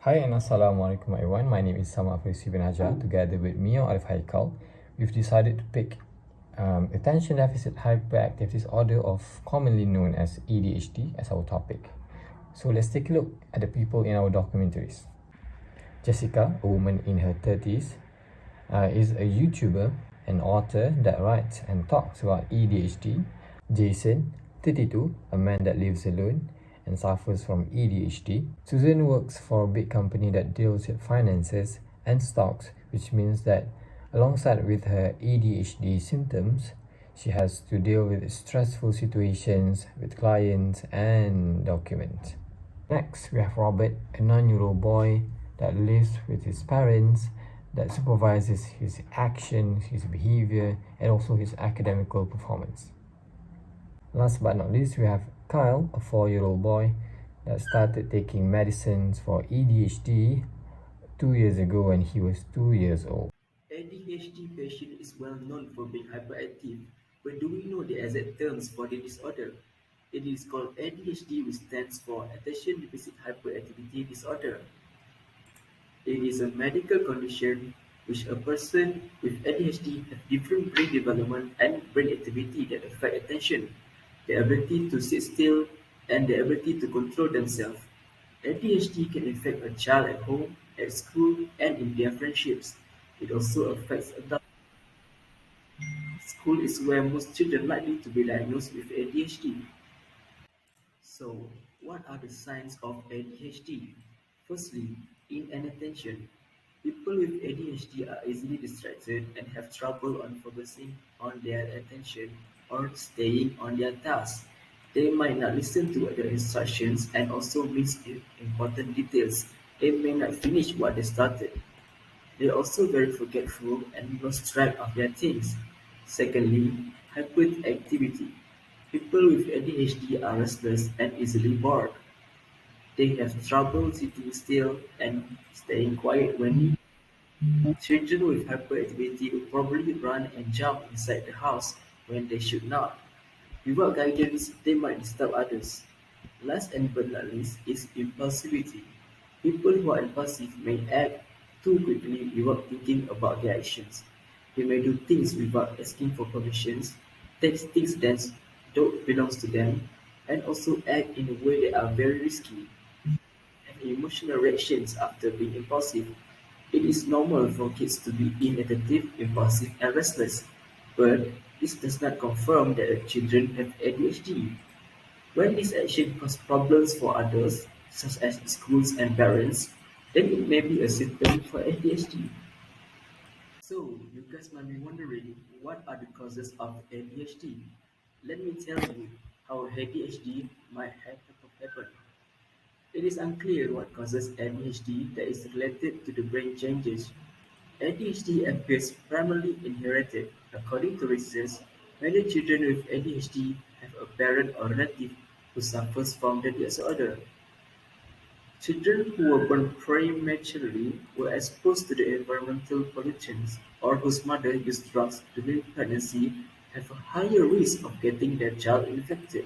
Hi and Assalamualaikum everyone. My name is Salman Farisi bin Hajaha. Together with MEOR, ARIF, HAIKAL, we've decided to pick attention deficit hyperactive disorder, of commonly known as ADHD, as our topic. So let's take a look at the people in our documentaries. Jessica, a woman in her 30s, is a YouTuber and author that writes and talks about ADHD. Jason, 32, a man that lives alone and suffers from ADHD. Susan works for a big company that deals with finances and stocks, which means that alongside with her ADHD symptoms, she has to deal with stressful situations with clients and documents. Next, we have Robert, a 9-year-old boy that lives with his parents, that supervises his actions, his behavior, and also his academical performance. Last but not least, we have Kyle, a 4-year-old boy that started taking medicines for ADHD 2 years ago when he was 2 years old. ADHD patient is well known for being hyperactive, but do we know the exact terms for the disorder? It is called ADHD, which stands for Attention Deficit Hyperactivity Disorder. It is a medical condition which a person with ADHD have different brain development and brain activity that affect attention, the ability to sit still, and the ability to control themselves. ADHD can affect a child at home, at school, and in their friendships. It also affects adults. School is where most children likely to be diagnosed with ADHD. So, what are the signs of ADHD? Firstly, inattention. People with ADHD are easily distracted and have trouble on focusing on their attention or staying on their task. They might not listen to the instructions and also miss important details. They may not finish what they started. They are also very forgetful and lose track of their things. Secondly, hyperactivity. People with ADHD are restless and easily bored. They have trouble sitting still and staying quiet when needed. Children with hyperactivity will probably run and jump inside the house when they should not. Without guidance, they might disturb others. Last and but not least is impulsivity. People who are impulsive may act too quickly without thinking about their actions. They may do things without asking for permissions, take things that don't belong to them, and also act in a way that are very risky. Have emotional reactions after being impulsive. It is normal for kids to be inattentive, impulsive, and restless, but this does not confirm that children have ADHD. When this action causes problems for others, such as schools and parents, then it may be a symptom for ADHD. So, you guys might be wondering, what are the causes of ADHD? Let me tell you how ADHD might have happened. It is unclear what causes ADHD that is related to the brain changes. ADHD appears primarily inherited. According to research, many children with ADHD have a parent or relative who suffers from the disorder. Children who were born prematurely were exposed to the environmental pollutants or whose mother used drugs during pregnancy have a higher risk of getting their child infected.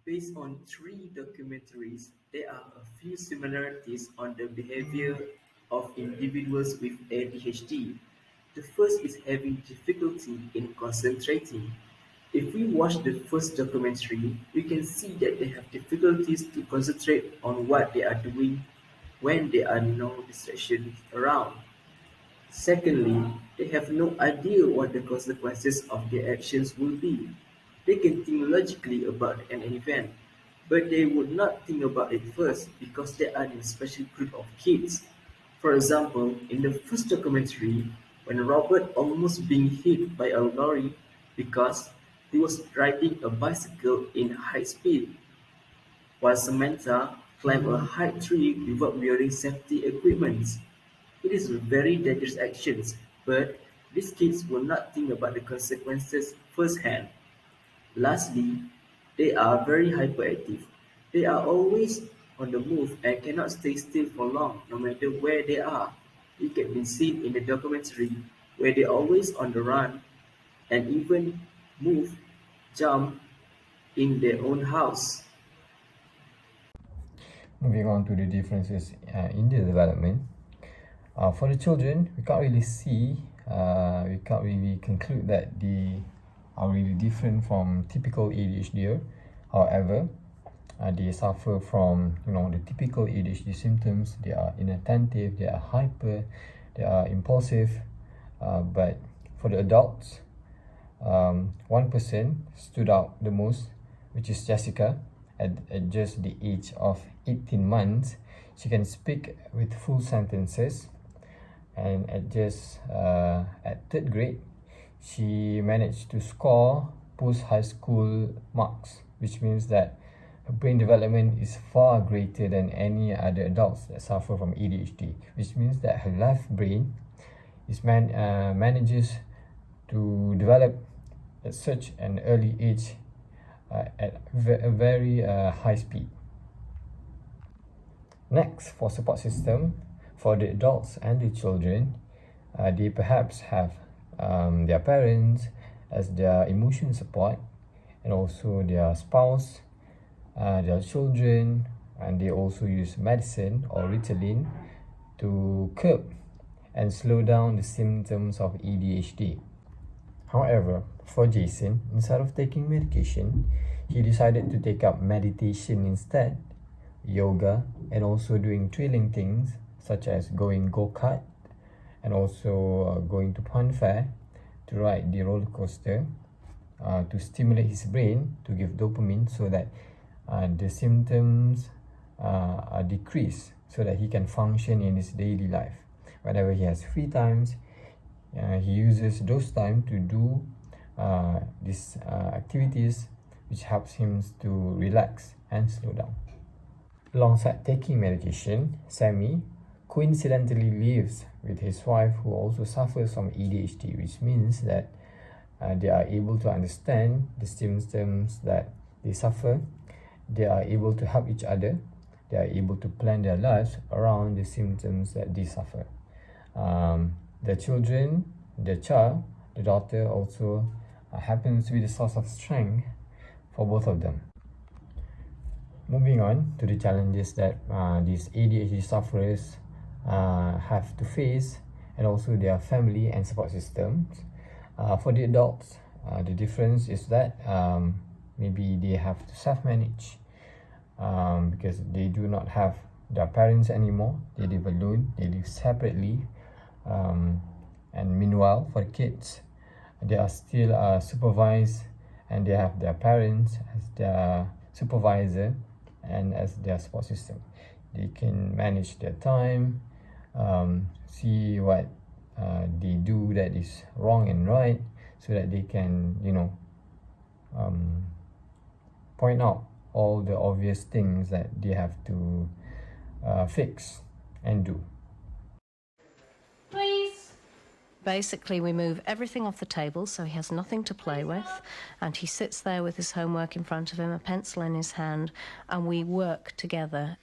Based on three documentaries, there are a few similarities on the behavior of individuals with ADHD. The first is having difficulty in concentrating. If we watch the first documentary, we can see that they have difficulties to concentrate on what they are doing when there are no distractions around. Secondly, they have no idea what the consequences of their actions will be. They can think logically about an event, but they would not think about it first because they are in a special group of kids. For example, in the first documentary, when Robert almost being hit by a lorry because he was riding a bicycle in high speed, while Samantha climbed a high tree without wearing safety equipment. It is a very dangerous action, but these kids will not think about the consequences firsthand. Lastly, they are very hyperactive. They are always on the move and cannot stay still for long, no matter where they are. It can be seen in the documentary where they are always on the run and even move, jump in their own house. moving on to the differences in the development. For the children, we can't really conclude that they are really different from typical ADHD. However, they suffer from the typical ADHD symptoms. They are inattentive, they are hyper, they are impulsive. But for the adults, one person stood out the most, which is Jessica. At just the age of 18 months, she can speak with full sentences, and at 3rd grade, she managed to score post-high school marks, which means that her brain development is far greater than any other adults that suffer from ADHD, which means that her left brain manages to develop at such an early age at a very high speed. Next, for support system, for the adults and the children, they perhaps have their parents as their emotion support, and also their spouse, their children, and they also use medicine or Ritalin to curb and slow down the symptoms of ADHD. However, for Jason, instead of taking medication, he decided to take up meditation instead, yoga, and also doing thrilling things such as going go-kart, and also going to Puncak to ride the roller coaster to stimulate his brain, to give dopamine, so that the symptoms are decreased, so that he can function in his daily life. Whenever he has free times, he uses those time to do these activities, which helps him to relax and slow down. Alongside taking medication, Sammy coincidentally lives with his wife, who also suffers from ADHD, which means that they are able to understand the symptoms that they suffer. They are able to help each other. They are able to plan their lives around the symptoms that they suffer. The daughter also happens to be the source of strength for both of them. Moving on to the challenges that these ADHD sufferers have to face, and also their family and support systems. For the adults, the difference is that maybe they have to self-manage because they do not have their parents anymore. They live alone, they live separately. And meanwhile, for the kids, they are still supervised, and they have their parents as their supervisor and as their support system. They can manage their time, see what they do that is wrong and right, so that they can point out all the obvious things that they have to fix and do. Basically, we move everything off the table so he has nothing to play with, and he sits there with his homework in front of him, a pencil in his hand, and we work together.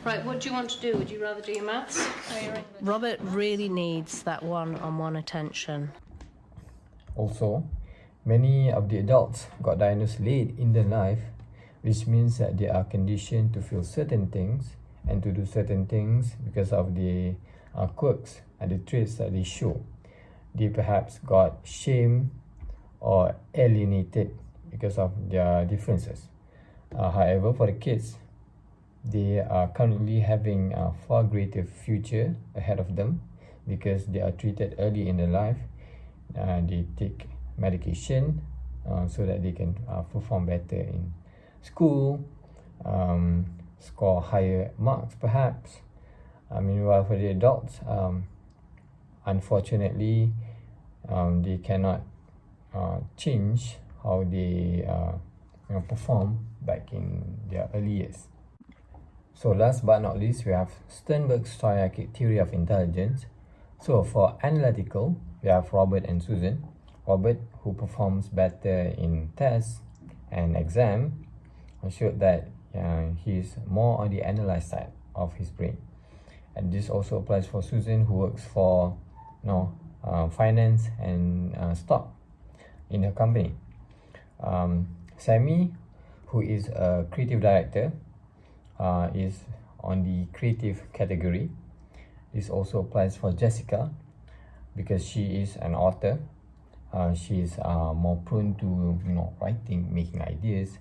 Right, what do you want to do? Would you rather do your maths or your English? Robert really needs that one-on-one attention. Also, many of the adults got diagnosed late in their life, which means that they are conditioned to feel certain things and to do certain things because of the quirks and the traits that they show. They perhaps got shamed or alienated because of their differences. However, for the kids, they are currently having a far greater future ahead of them because they are treated early in their life. They take medication so that they can perform better in school, score higher marks perhaps. Meanwhile, for the adults, unfortunately, they cannot change how they perform back in their early years. So last but not least, we have Sternberg's triarchic theory of intelligence. So for analytical, we have Robert and Susan. Robert, who performs better in tests and exam, showed that he is more on the analyze side of his brain. And this also applies for Susan, who works for finance and stock in her company. Sammy, who is a creative director, is on the creative category. This also applies for Jessica because she is an author. She is more prone to writing, making ideas,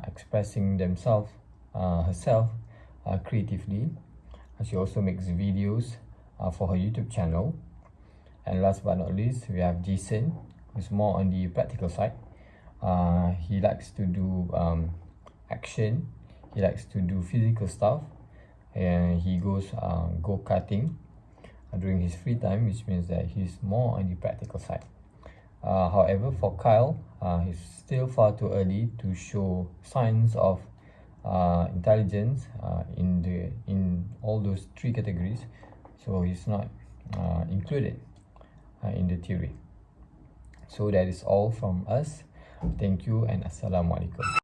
expressing herself creatively. She also makes videos for her YouTube channel. And last but not least, we have Jason, who's more on the practical side. He likes to do action. He likes to do physical stuff, and he goes go-karting during his free time, which means that he's more on the practical side. However, for Kyle, he's still far too early to show signs of intelligence in all those three categories, so he's not included in the theory. So that is all from us. Thank you and Assalamualaikum.